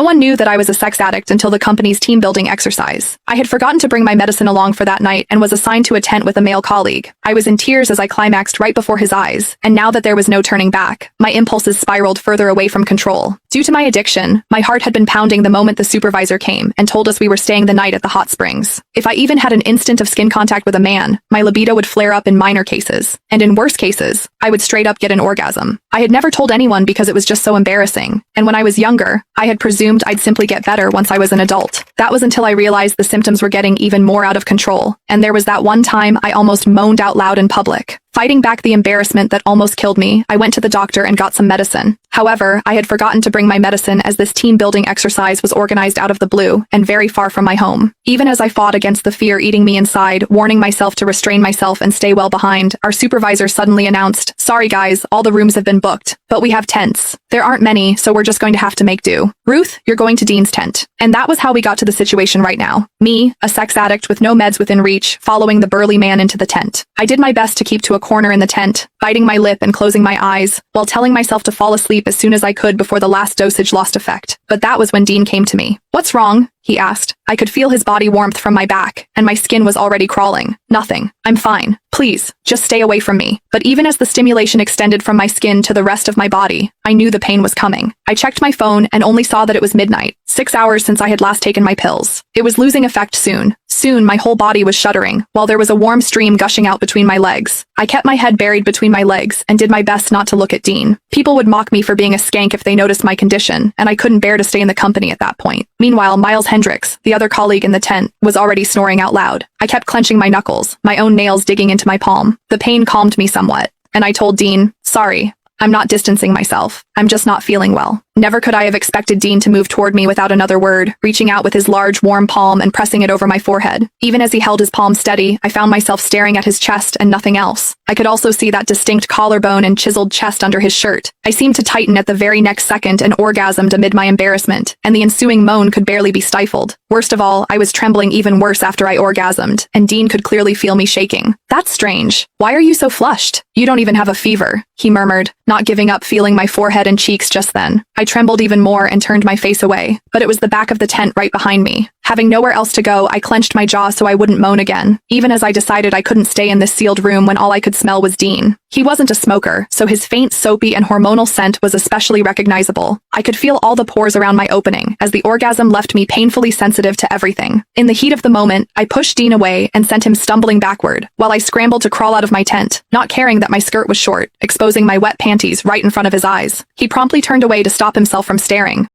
No one knew that I was a sex addict until the company's team-building exercise. I had forgotten to bring my medicine along for that night and was assigned to a tent with a male colleague. I was in tears as I climaxed right before his eyes, and now that there was no turning back, my impulses spiraled further away from control. Due to my addiction, my heart had been pounding the moment the supervisor came and told us we were staying the night at the hot springs. If I even had an instant of skin contact with a man, my libido would flare up in minor cases, and in worse cases, I would straight up get an orgasm. I had never told anyone because it was just so embarrassing, and when I was younger, I had presumed I'd simply get better once I was an adult. That was until I realized the symptoms were getting even more out of control, and there was that one time I almost moaned out loud in public. Fighting back the embarrassment that almost killed me, I went to the doctor and got some medicine. However, I had forgotten to bring my medicine as this team-building exercise was organized out of the blue and very far from my home. Even as I fought against the fear eating me inside, warning myself to restrain myself and stay well behind, our supervisor suddenly announced, "Sorry guys, all the rooms have been booked, but we have tents. There aren't many, so we're just going to have to make do. Ruth, you're going to Dean's tent." And that was how we got to the situation right now. Me, a sex addict with no meds within reach, following the burly man into the tent. I did my best to keep to a corner in the tent, biting my lip and closing my eyes, while telling myself to fall asleep as soon as I could before the last dosage lost effect. But that was when Dean came to me. "What's wrong?" he asked. I could feel his body warmth from my back, and my skin was already crawling. "Nothing. I'm fine. Please, just stay away from me." But even as the stimulation extended from my skin to the rest of my body, I knew the pain was coming. I checked my phone and only saw that it was midnight, 6 hours since I had last taken my pills. It was losing effect soon. Soon, my whole body was shuddering, while there was a warm stream gushing out between my legs. I kept my head buried between my legs and did my best not to look at Dean. People would mock me for being a skank if they noticed my condition, and I couldn't bear to stay in the company at that point. Meanwhile, Miles Hendricks, the other colleague in the tent, was already snoring out loud. I kept clenching my knuckles, my own nails digging into my palm. The pain calmed me somewhat, and I told Dean, "Sorry, I'm not distancing myself. I'm just not feeling well." Never could I have expected Dean to move toward me without another word, reaching out with his large, warm palm and pressing it over my forehead. Even as he held his palm steady, I found myself staring at his chest and nothing else. I could also see that distinct collarbone and chiseled chest under his shirt. I seemed to tighten at the very next second and orgasmed amid my embarrassment, and the ensuing moan could barely be stifled. Worst of all, I was trembling even worse after I orgasmed, and Dean could clearly feel me shaking. "That's strange. Why are you so flushed? You don't even have a fever," he murmured, not giving up feeling my forehead and cheeks just then. I trembled even more and turned my face away, but it was the back of the tent right behind me. Having nowhere else to go, I clenched my jaw so I wouldn't moan again, even as I decided I couldn't stay in this sealed room when all I could smell was Dean. He wasn't a smoker, so his faint, soapy, and hormonal scent was especially recognizable. I could feel all the pores around my opening, as the orgasm left me painfully sensitive to everything. In the heat of the moment, I pushed Dean away and sent him stumbling backward, while I scrambled to crawl out of my tent, not caring that my skirt was short, exposing my wet panties right in front of his eyes. He promptly turned away to stop himself from staring.